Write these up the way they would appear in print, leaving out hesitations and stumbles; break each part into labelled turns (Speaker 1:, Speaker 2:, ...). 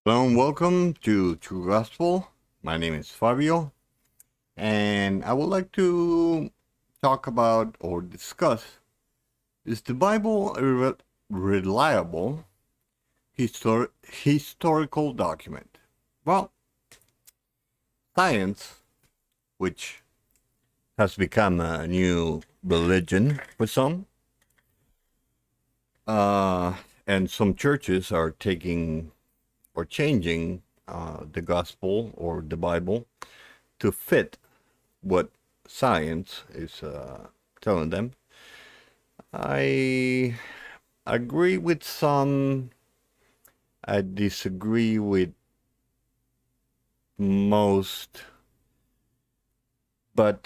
Speaker 1: Hello and welcome to True Gospel. My name is Fabio, and I would like to talk about or discuss, is the Bible a reliable historical document? Well, science, which has become a new religion for some, uh, and some churches are taking or changing the gospel or the Bible to fit what science is telling them. I agree with some. I disagree with most. But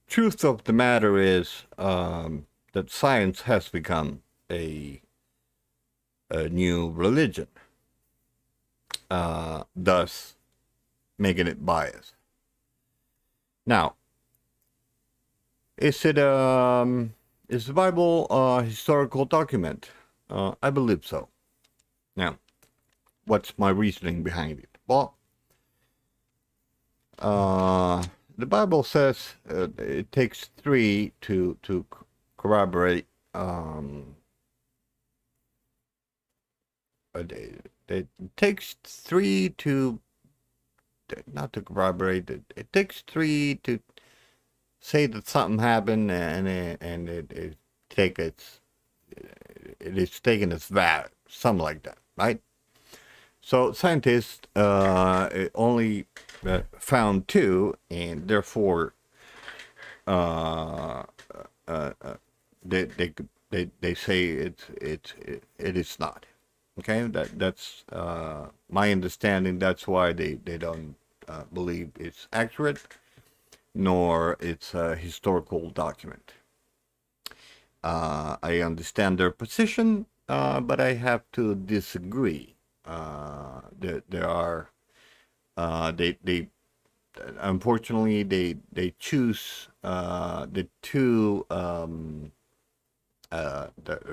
Speaker 1: truth of the matter is that science has become a new religion, thus making it biased. Now, is it is the Bible a historical document? I believe so. Now, what's my reasoning behind it? Well, uh, the Bible says it takes three to corroborate. It takes three to not to corroborate. It takes three to say that something happened, and it take its it is taken as valid, something like that, right? So scientists only found two, and therefore uh, uh, uh, they, they they say it is not. Okay, that's my understanding. That's why they don't believe it's accurate, nor it's a historical document. I understand their position, but I have to disagree. There are they unfortunately they choose the two the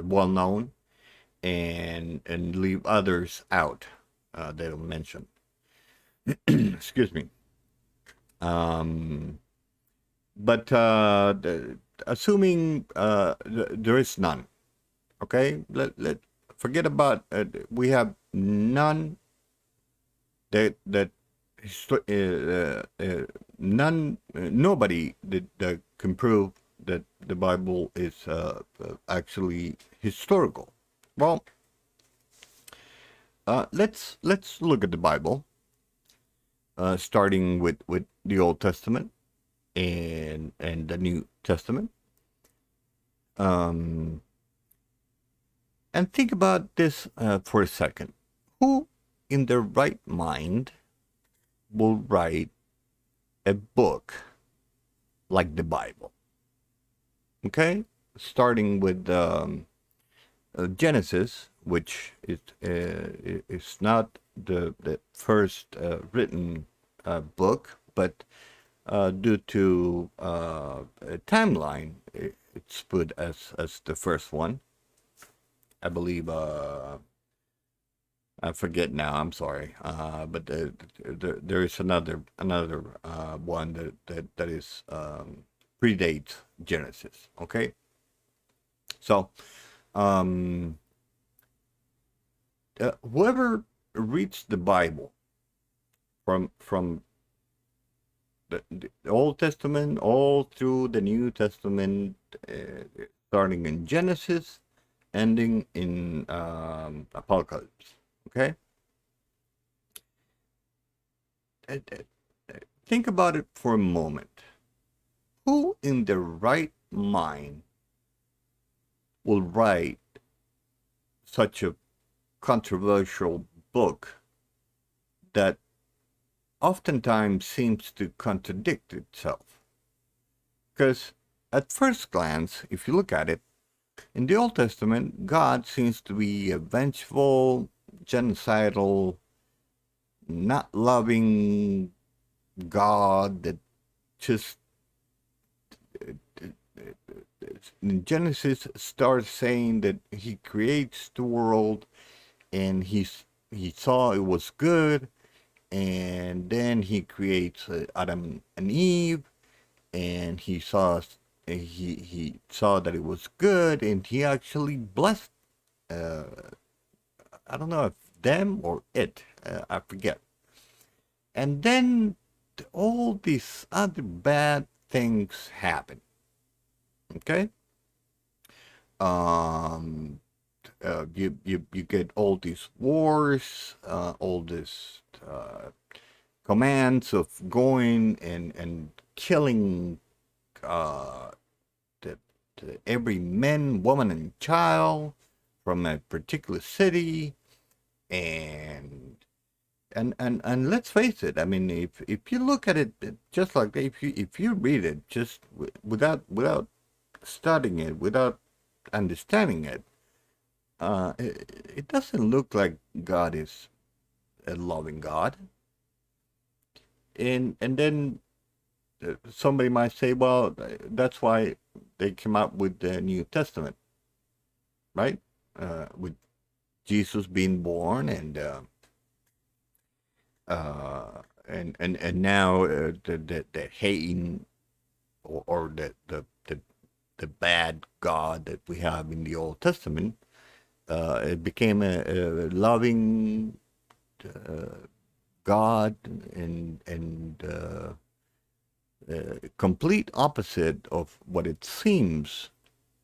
Speaker 1: well known and leave others out. They don't mention. Excuse me. Um, but assuming there is none, okay. Let forget about we have none that none nobody that can prove that the Bible is actually historical. Well, let's look at the Bible, starting with the Old Testament and the New Testament, um, and think about this for a second. Who in their right mind will write a book like the Bible? Okay, starting with Genesis, which is not the first written book, but due to a timeline, it's put as the first one. I believe. I forget now. I'm sorry. But there is another one that is predates Genesis. Okay, so um, whoever reads the Bible from the Old Testament all through the New Testament, starting in Genesis, ending in Apocalypse. Okay, Uh, think about it for a moment. Who in their right mind will write such a controversial book that oftentimes seems to contradict itself? Because at first glance, if you look at it, in the Old Testament, God seems to be a vengeful, genocidal, not loving God that just in Genesis starts saying that he creates the world and he saw it was good, and then he creates Adam and Eve, and he saw that it was good, and he actually blessed. Uh, I don't know if them or it. I forget. And then all these other bad things happen. Okay. Um, you get all these wars, all these commands of going and killing uh, the, every man, woman, and child from a particular city, and and let's face it. I mean, if you look at it just like if you read it just without studying it, without understanding it, it doesn't look like God is a loving God. And then somebody might say, well, that's why they came up with the New Testament, right? With Jesus being born, and now the hating, or the bad God that we have in the Old Testament, it became a loving God, and complete opposite of what it seems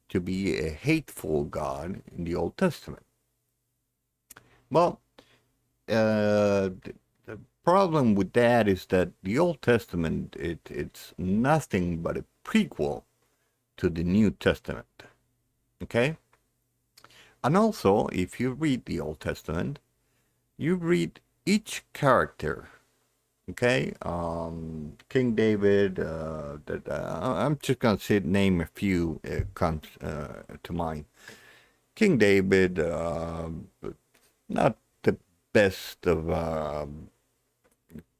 Speaker 1: to be a hateful God in the Old Testament. Well, the problem with that is that the Old Testament it's nothing but a prequel to the New Testament. Okay, and also if you read the Old Testament, you read each character. Okay, King David. I'm just gonna say name a few comes to mind. King David, not the best of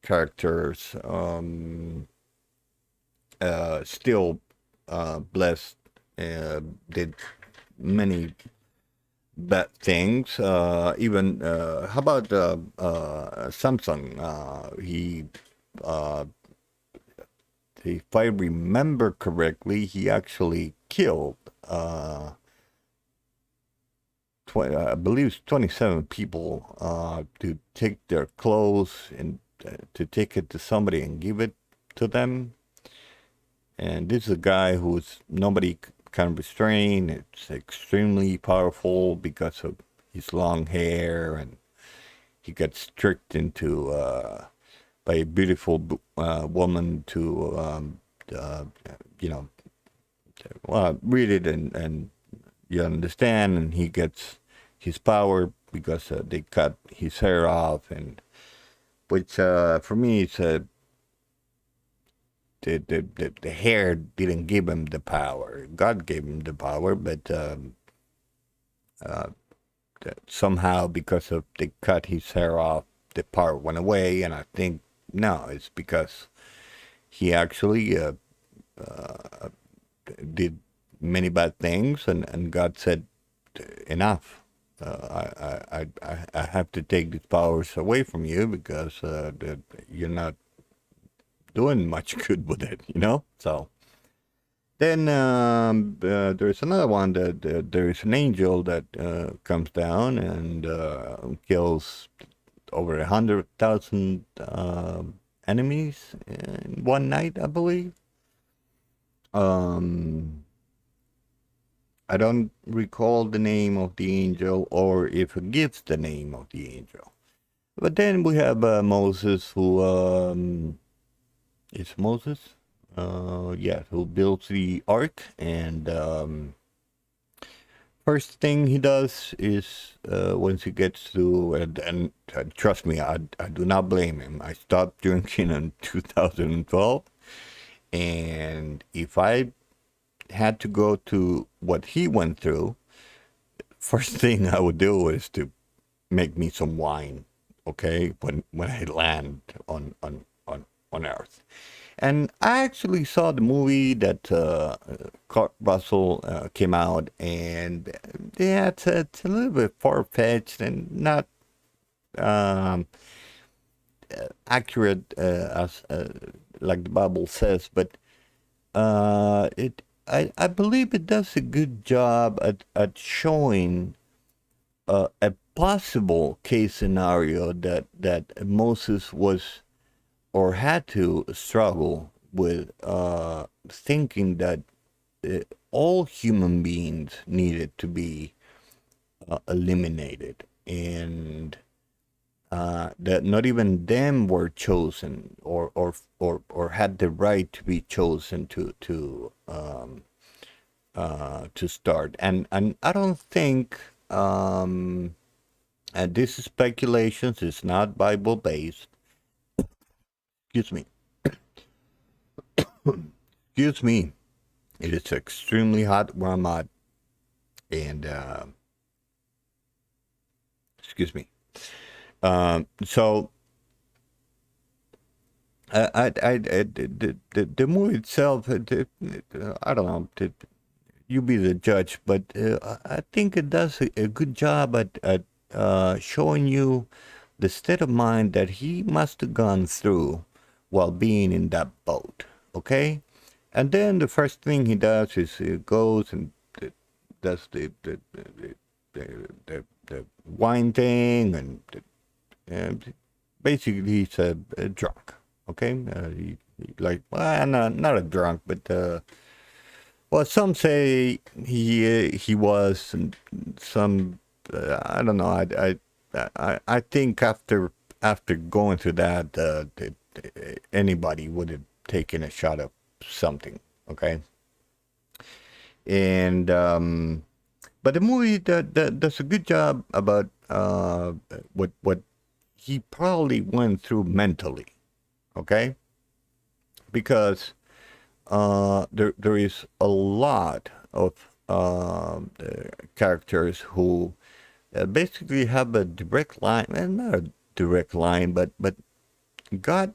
Speaker 1: characters. Still blessed. Did many bad things. Even how about Samsung? Uh, if I remember correctly, he actually killed. I believe it's 27 people to take their clothes and to take it to somebody and give it to them. And this is a guy who's nobody can restrain. It's extremely powerful because of his long hair, and he gets tricked into by a beautiful woman to you know read it, and you understand, and he gets his power because they cut his hair off, and which for me it's the hair didn't give him the power. God gave him the power, but uh, somehow because of they cut his hair off, the power went away. And I think no, it's because he actually did many bad things, and God said enough. I have to take these powers away from you because you're not doing much good with it, So then there's another one that there's an angel that comes down and kills over 100,000 enemies in one night, I believe. I don't recall the name of the angel or if it gives the name of the angel. But then we have Moses, who is Moses, yeah, who builds the ark, and first thing he does is once he gets to, and trust me, I do not blame him. I stopped drinking in 2012, and if I had to go to what he went through, first thing I would do is to make me some wine, okay, when I land on Earth. And I actually saw the movie that Kurt Russell came out, and yeah, it's a little bit far fetched and not um, accurate as like the Bible says, but it I believe it does a good job at showing a possible case scenario that Moses was or had to struggle with thinking that all human beings needed to be eliminated, and that not even them were chosen or had the right to be chosen to start. And I don't think and this is speculations. It's not Bible based. Excuse me. Excuse me. It is extremely hot where I'm at, and excuse me. So the movie itself, I don't know. You be the judge, but I think it does a good job at showing you the state of mind that he must have gone through while being in that boat. Okay, and then the first thing he does is he goes and does the wine thing, and basically he's a drunk. Okay, he like well, not a drunk, but well, some say he was, and some I don't know. I think after going through that, anybody would have taken a shot of something. Okay, and but the movie that does a good job about what he probably went through mentally. Okay, because there is a lot of characters who basically have a direct line, and not a direct line, but God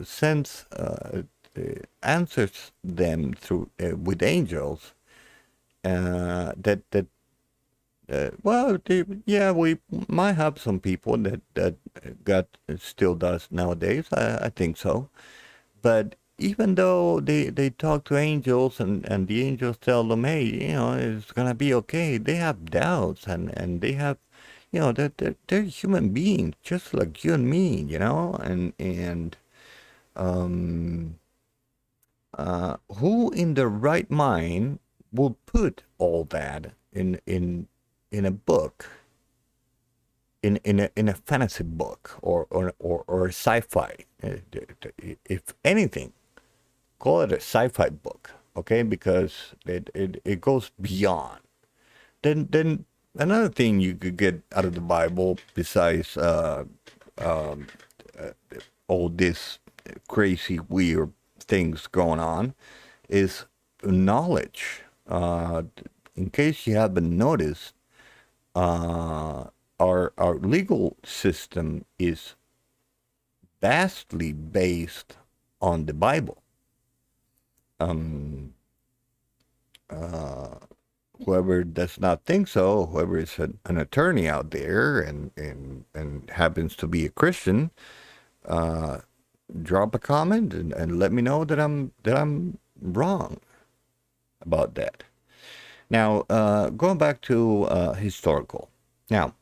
Speaker 1: sends answers them through with angels. That well, yeah, we might have some people that God still does nowadays. I think so. But even though they talk to angels, and the angels tell them, hey, it's gonna be okay, they have doubts, and they have, they're human beings just like you and me, and um who in their right mind will put all that in a book, in a fantasy book, or a sci-fi, if anything, call it a sci-fi book, okay? Because it goes beyond. Then another thing you could get out of the Bible, besides um, all this crazy weird things going on, is knowledge. In case you haven't noticed, uh, our legal system is vastly based on the Bible. Um, uh, Whoever does not think so, whoever is an attorney out there and happens to be a Christian, uh, drop a comment and let me know that I'm wrong about that. Now, going back to historical. Now,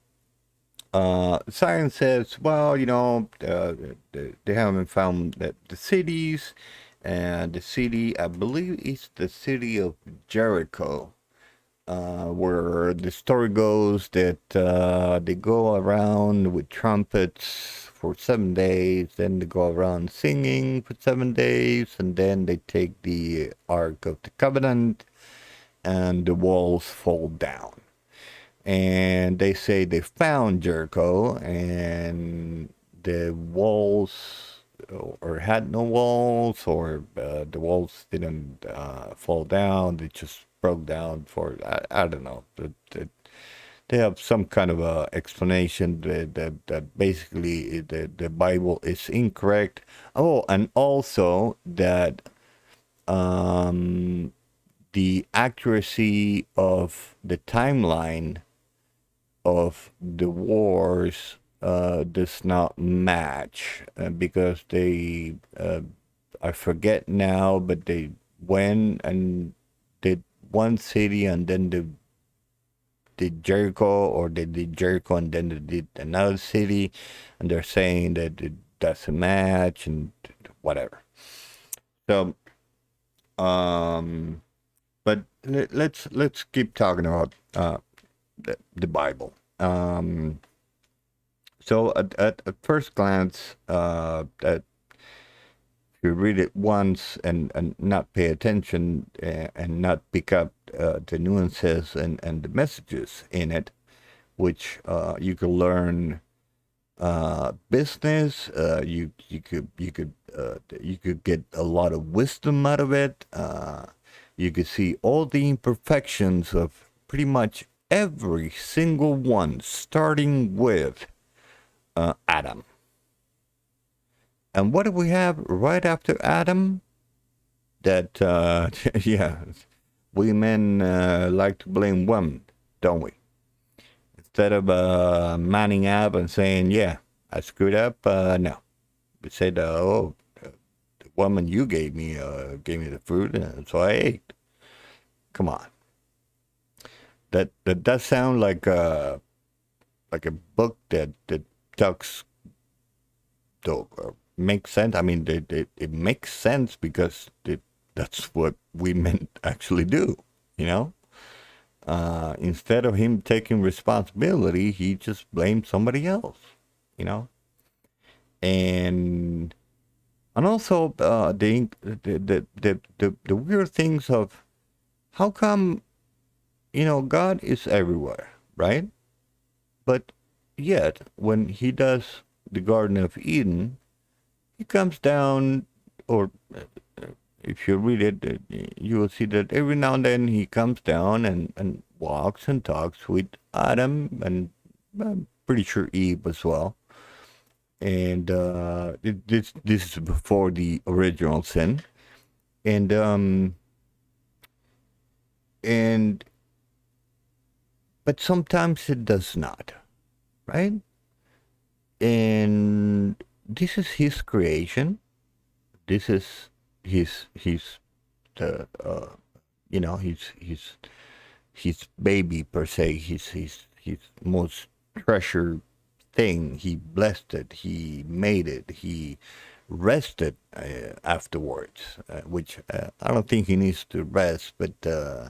Speaker 1: science says, well, they haven't found that the cities, and the city, I believe, is the city of Jericho, where the story goes that they go around with trumpets for 7 days, then they go around singing for 7 days, and then they take the Ark of the Covenant, and the walls fall down. And they say they found Jericho, and the walls or had no walls, or the walls didn't fall down, they just broke down for I don't know, they have some kind of a explanation that basically the Bible is incorrect. Oh, and also that um, the accuracy of the timeline of the wars does not match because I forget now, but they went and did one city and then they did Jericho, or they did Jericho and then they did another city, and they're saying that it doesn't match and whatever. So, um, but let's keep talking about the Bible. So at first glance, that if you read it once and not pay attention and not pick up the nuances and the messages in it, which you could learn business. You could get a lot of wisdom out of it. You could see all the imperfections of pretty much every single one, starting with Adam. And what do we have right after Adam? That yeah, we men like to blame women, don't we? Instead of manning up and saying, "Yeah, I screwed up," no, we said, "Oh, the woman you gave me the fruit, and so I ate." Come on, that does sound like a book that talks to makes sense. I mean, it makes sense because that's what we men actually do, you know. Instead of him taking responsibility, he just blamed somebody else, you know. And also the weird things of how come, you know, God is everywhere, right? But yet when he does the Garden of Eden, he comes down, or if you read it, you will see that every now and then he comes down and walks and talks with Adam, and I'm pretty sure Eve as well. And this is before the original sin, and and but sometimes it does not, right? And this is his creation. This is his the you know his baby per se. His most treasured thing. He blessed it. He made it. He rested afterwards, which I don't think he needs to rest, but uh,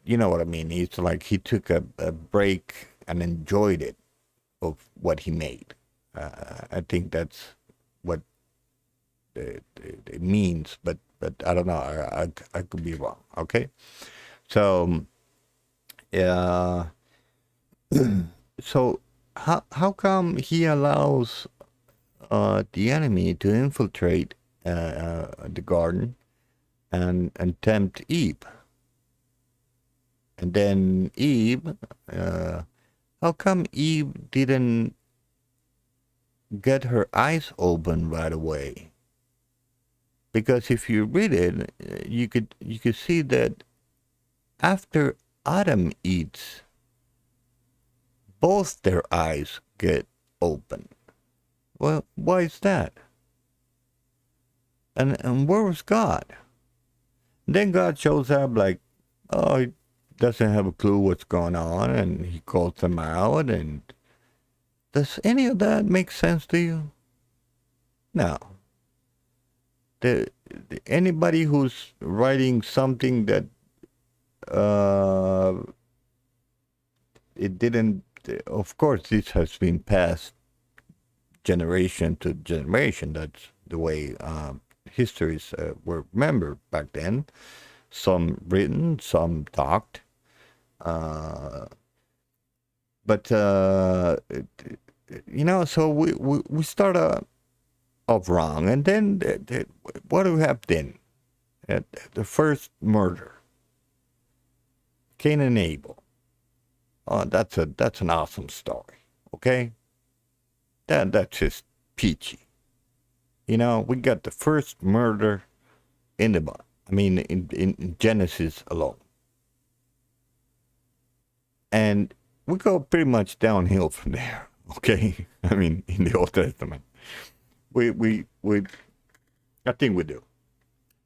Speaker 1: you know what I mean. It's like he took a break and enjoyed it of what he made. I think that's what it means, but I don't know. I could be wrong. Okay, so uh, so how come he allows the enemy to infiltrate the garden and tempt Eve? And then Eve, how come Eve didn't get her eyes open right away? Because if you read it, you could see that after Adam eats, both their eyes get open. Well, why is that? And where was God? Then God shows up like, oh, he doesn't have a clue what's going on, and he calls them out. And does any of that make sense to you? No. Anybody who's writing something that uh, it didn't, of course, this has been passed generation to generation. That's the way histories were remembered back then. Some written, some talked. Uh, but, you know, so we start off wrong. And then what do we have then? The first murder, Cain and Abel. that's an awesome story. Okay, that's just peachy. We got the first murder in the Bible. I mean, in Genesis alone, and we go pretty much downhill from there. Okay, I mean, in the Old Testament, we I think we do.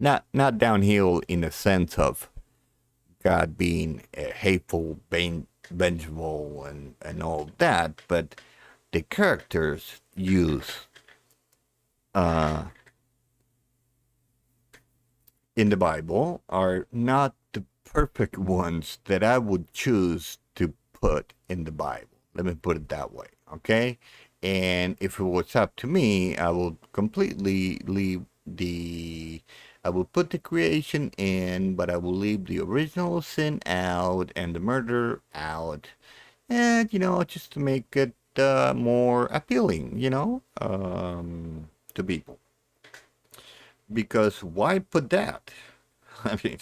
Speaker 1: Not downhill in the sense of God being hateful, vengeful, and all that, but the characters use uh, in the Bible are not the perfect ones that I would choose to put in the Bible. Let me put it that way, okay? And if it was up to me, I would completely leave I will put the creation in, but I will leave the original sin out and the murder out. And, just to make it more appealing, to people. Because why put that? I mean,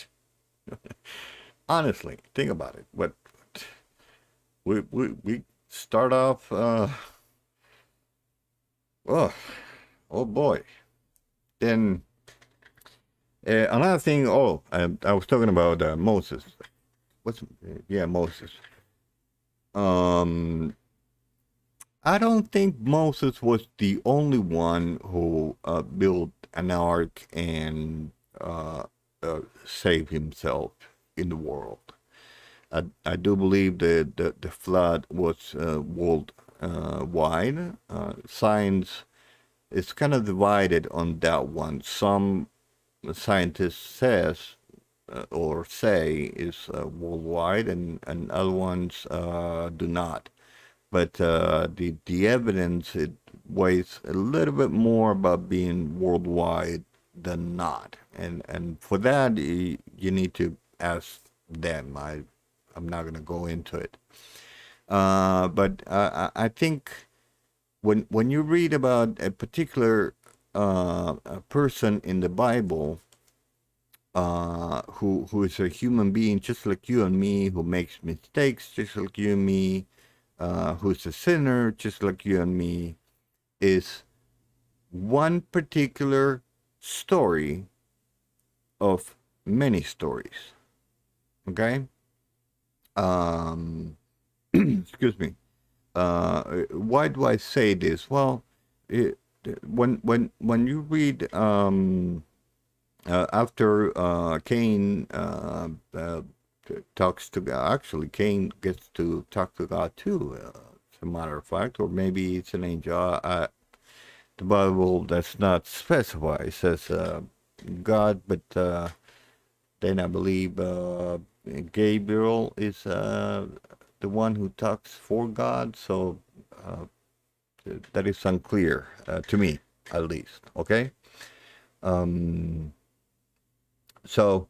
Speaker 1: honestly, think about it. What we start off. Oh, oh boy. Then another thing. Oh, I was talking about Moses. Yeah, Moses. Um, I don't think Moses was the only one who built an ark and saved himself in the world. I do believe that the flood was world wide. Science is kind of divided on that one. Some scientists says or say is worldwide, and other ones do not. But the evidence, it weighs a little bit more about being worldwide than not, and for that you need to ask them. I'm not gonna go into it. But I think when you read about a particular a person in the Bible who is a human being just like you and me, who makes mistakes just like you and me, who's a sinner just like you and me, is one particular story of many stories. Okay? Excuse me. Why do I say this? Well, it, when you read after Cain talks to God, actually Cain gets to talk to God too. As a matter of fact, or maybe it's an angel. The Bible does not specify. It says God, but then I believe Gabriel is the one who talks for God. So that is unclear to me, at least. Okay. So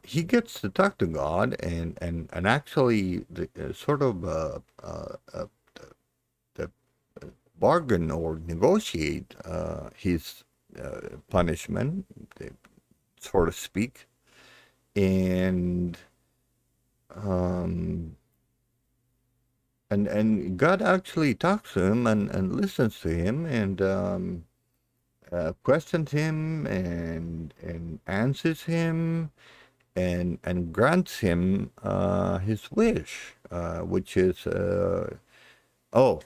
Speaker 1: he gets to talk to God and actually the sort of the bargain or negotiate his punishment, so to speak, and and God actually talks to him and listens to him and questions him and answers him and grants him his wish, which is oh,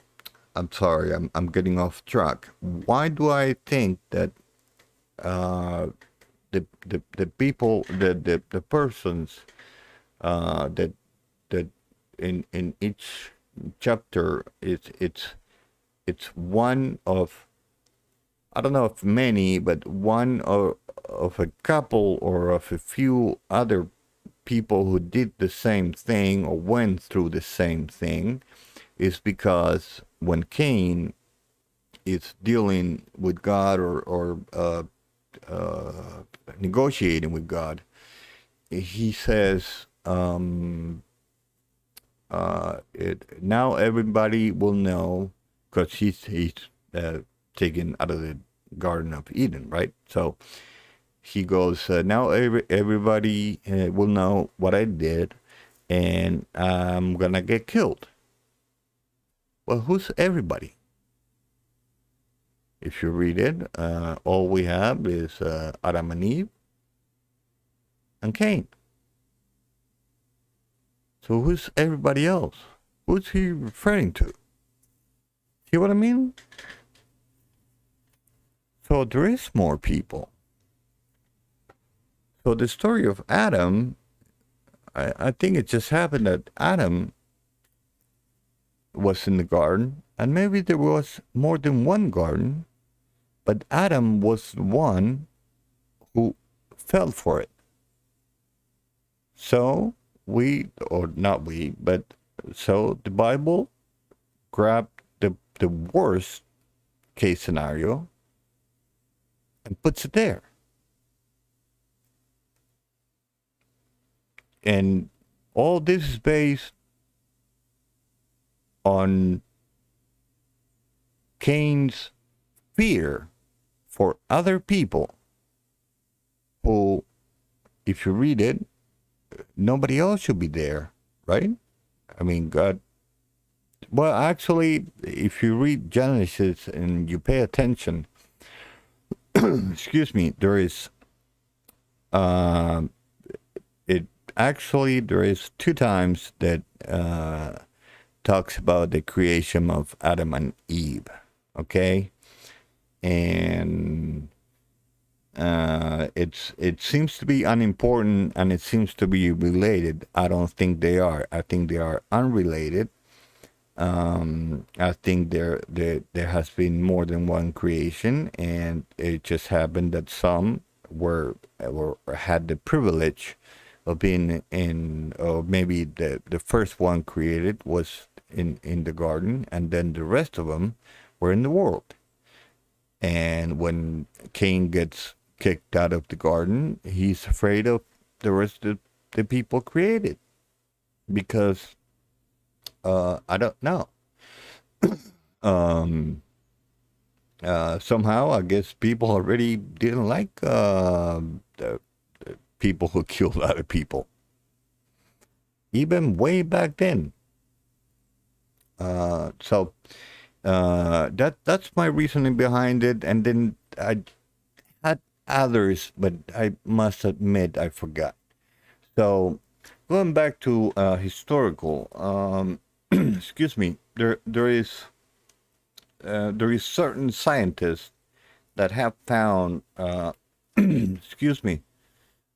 Speaker 1: I'm sorry, I'm getting off track. Why do I think that the people the persons that in each chapter it's one of, I don't know if many, but one of a couple or of a few other people who did the same thing or went through the same thing, is because when Cain is dealing with God or negotiating with God, he says, now everybody will know, because he's taken out of the Garden of Eden, right? So he goes, now everybody will know what I did, and I'm gonna get killed. Well, who's everybody? If you read it, all we have is Adam and Eve and Cain. So who's everybody else? Who's he referring to? See what I mean? So there is more people. So the story of Adam, I think it just happened that Adam was in the garden, and maybe there was more than one garden, but Adam was the one who fell for it. So we, or not we, but so the Bible grabbed the worst case scenario and puts it there. And all this is based on Cain's fear for other people who, if you read it, nobody else should be there, right? I mean, God. Well, actually, if you read Genesis and you pay attention, excuse me, there is, it actually, there is two times that talks about the creation of Adam and Eve, okay? And it seems to be unimportant and it seems to be related. I don't think they are. I think they are unrelated. I think there has been more than one creation, and it just happened that some were had the privilege of being in, or maybe the first one created was in the garden, and then the rest of them were in the world. And when Cain gets kicked out of the garden, he's afraid of the rest of the people created, because I don't know. Somehow, I guess people already didn't like the people who killed other people, even way back then. So that's my reasoning behind it. And then I had others, but I must admit I forgot. So going back to historical, excuse me, there is certain scientists that have found, excuse me,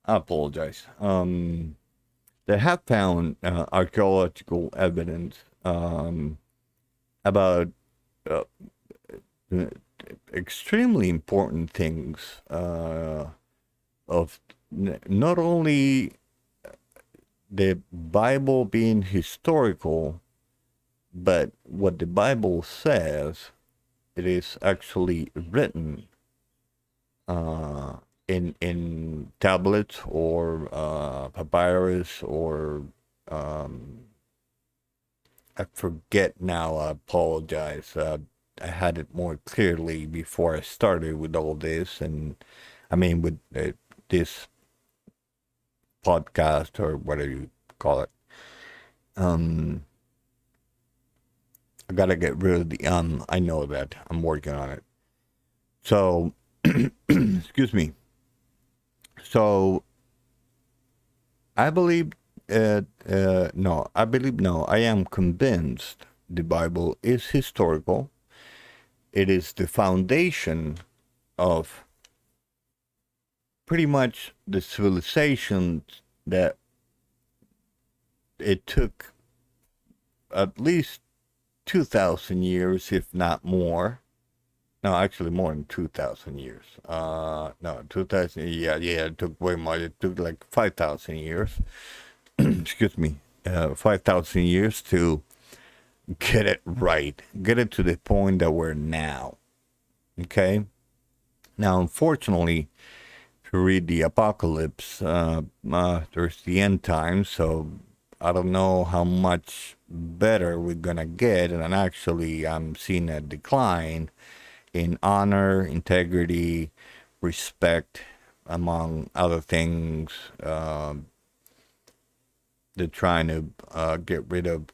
Speaker 1: I apologize, that have found archaeological evidence about uh, extremely important things of not only the Bible being historical, but what the Bible says, it is actually written in tablets or papyrus or I forget now. I apologize. I had it more clearly before I started with all this, and I mean with this podcast or whatever you call it. I gotta get rid of the I know that. I'm working on it. So, excuse me. So, I believe, no, I am convinced the Bible is historical. It is the foundation of pretty much the civilization that it took at least 2,000 years, if not more. No, actually more than 2,000 years. No, 2,000, yeah, it took way more. It took like 5,000 years. Excuse me, 5,000 years to get it right, get it to the point that we're now. Okay? Now, unfortunately, if you read the apocalypse, there's the end times, so I don't know how much better we're gonna get, and actually, I'm seeing a decline in honor, integrity, respect, among other things. they're trying to get rid of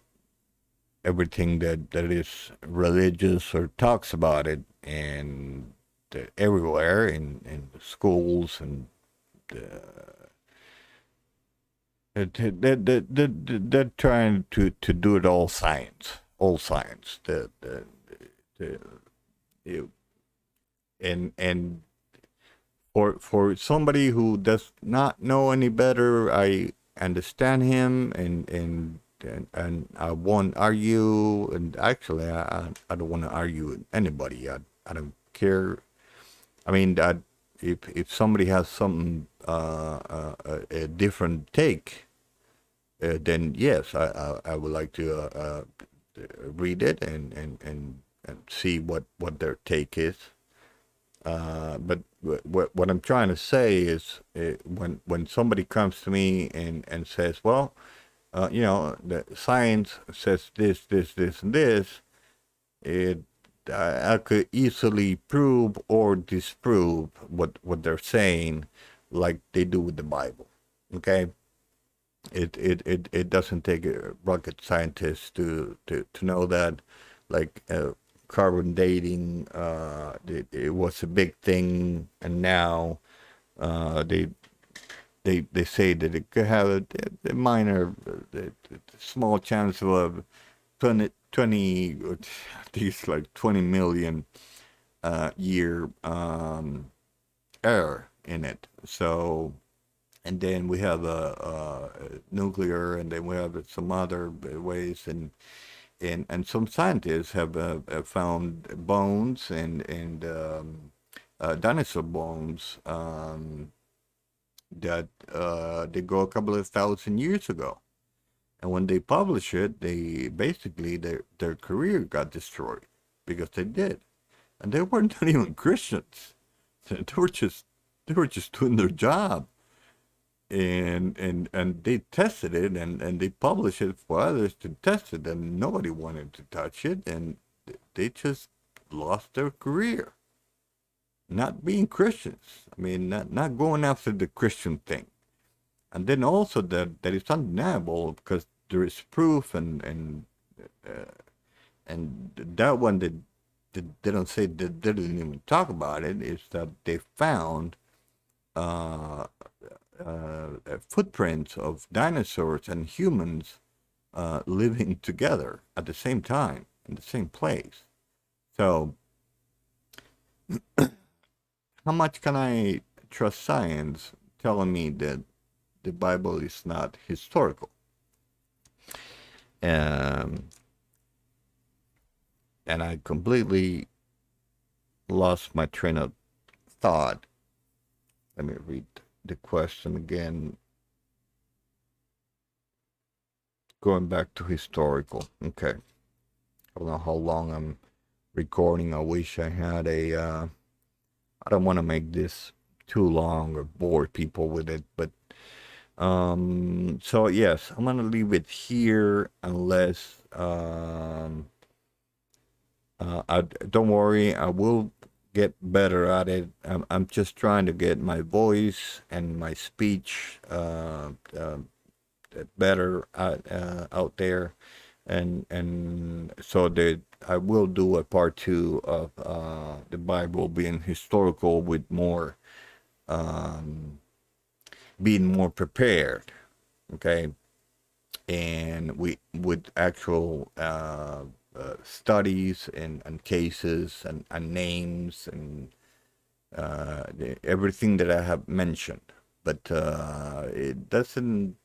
Speaker 1: everything that is religious or talks about it, and everywhere in the schools, and they're trying to do it all science. The you- and for somebody who does not know any better, I understand him, and I won't argue. And actually, I don't want to argue with anybody. I don't care. I mean, if somebody has something a different take, then yes, I would like to read it and see what their take is. But what I'm trying to say is, when somebody comes to me and says, well, the science says this, and this, it I could easily prove or disprove what they're saying, like they do with the Bible. Okay, it doesn't take a rocket scientist to know that, like carbon dating, it was a big thing, and now they they say that it could have a minor, small chance of a 20 I think it's like 20 million year error in it. So, and then we have nuclear, and then we have some other ways, and some scientists have found bones and dinosaur bones that they go a couple of thousand years ago. And when they publish it, they basically their career got destroyed because they did, and they weren't not even Christians. They were just doing their job, and they tested it, and they published it for others to test it, and nobody wanted to touch it, and they just lost their career. Not being Christians. I mean, not going after the Christian thing. And then also that it's undeniable, because there is proof, and that one that they don't say, that they didn't even talk about it, is that they found uh, footprints of dinosaurs and humans living together at the same time in the same place. So how much can I trust science telling me that the Bible is not historical? Um, and I completely lost my train of thought. Let me read the question again. Going back to historical. Okay. I don't know how long I'm recording. I wish I had I don't want to make this too long or bore people with it, but so yes, I'm gonna leave it here, unless don't worry, I will get better at it. I'm just trying to get my voice and my speech better out there, and so that I will do a part two of the Bible being historical, with more um, being more prepared. Okay, and we with actual studies and cases and names and everything that I have mentioned, but it doesn't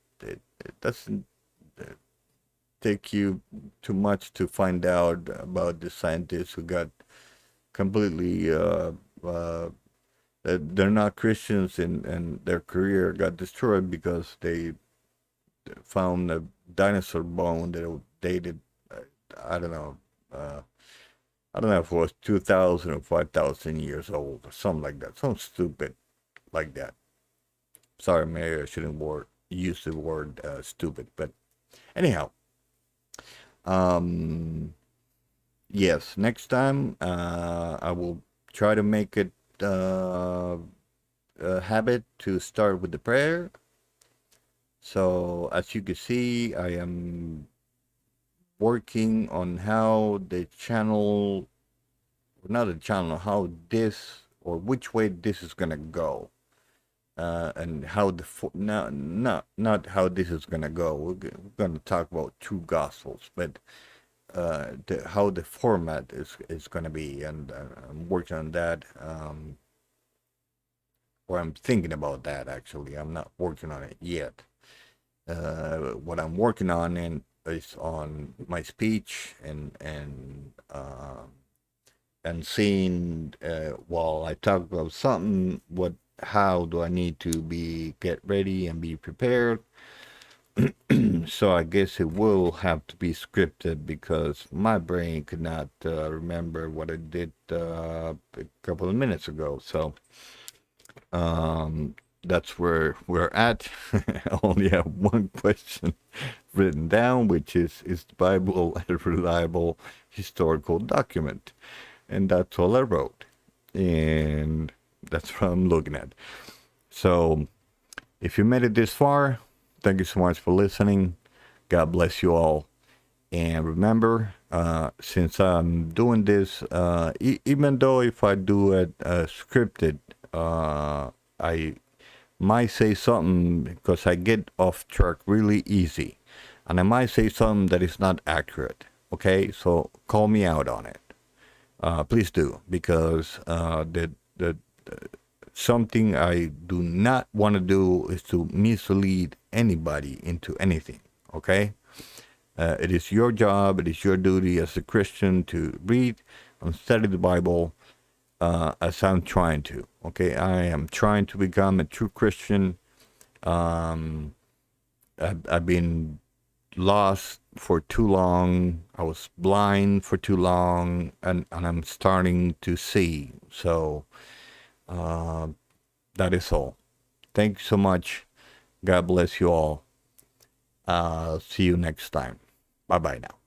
Speaker 1: take you too much to find out about the scientists who got completely they're not Christians, and their career got destroyed because they found a dinosaur bone that dated, I don't know, I don't know if it was 2,000 or 5,000 years old or something like that, something stupid like that. Sorry, maybe I shouldn't use the word stupid, but anyhow, um, yes, next time I will try to make it a habit to start with the prayer, So as you can see, I am working on how the channel, not the channel, how this or which way this is gonna go, and how the not how this is gonna go. We're gonna talk about two gospels, but how the format is gonna be, and I'm working on that. Or I'm thinking about that actually. I'm not working on it yet. What I'm working on is on my speech and seeing while I talk about something, how do I need to get ready and be prepared. So I guess it will have to be scripted because my brain could not remember what I did a couple of minutes ago. So um, that's where we're at. I only have one question written down, which is the Bible a reliable historical document? And that's all I wrote. And that's what I'm looking at. So if you made it this far, thank you so much for listening. God bless you all. And remember, since I'm doing this, even though if I do it scripted, I might say something because I get off track really easy. And I might say something that is not accurate. Okay, so call me out on it. Please do, because the something I do not want to do is to mislead anybody into anything. Okay, it is your job, it is your duty as a Christian to read and study the Bible as I'm trying to. Okay, I am trying to become a true Christian. I've been lost for too long. I was blind for too long, and I'm starting to see. So that is all. Thank you so much. God bless you all. See you next time. Bye bye now.